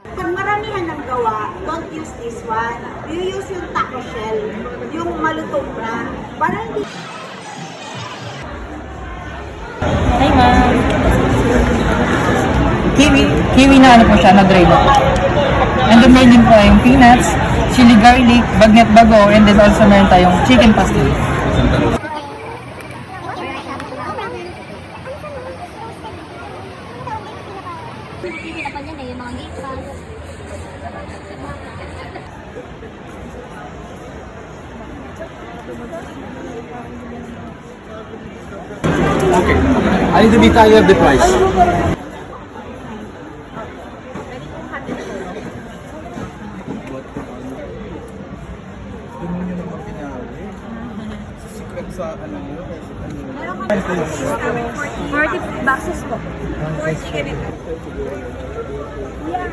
Pag maramihan ng gawa, don't use this one. You use yung taco shell, yung malutong na. Para hindi... Hi, ma'am. Kiwi na ano po siya, na dry na po. And then may din po yung peanuts, chili garlic, bagnet bago, and then also meron tayong chicken pastel. Okay. I need to be tired of the price. $40 boxes po. 40 ganito. Yeah.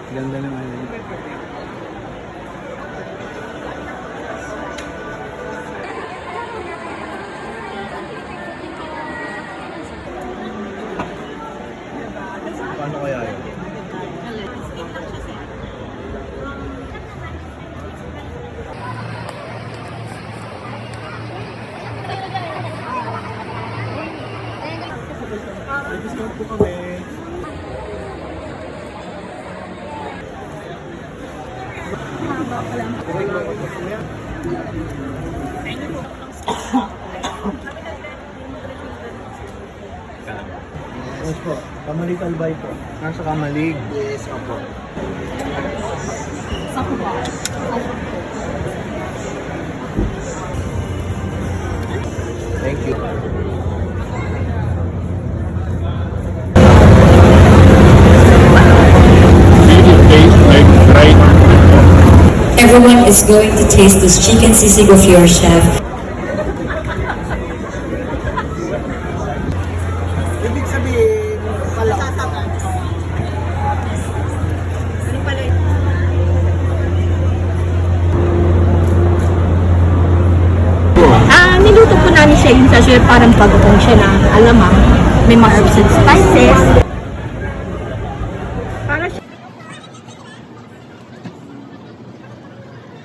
Ganda naman yun. Paano kaya yun? Discount po kami. Yes po. Kamalig Albay po. Nasa Kamalig. Yes, opo. Thank you. Everyone is going to taste this chicken sisig of your chef. Ibig sabihin, Niluto po namin siya yung sa parang pagkakong siya na alamang. May mga herbs and spices.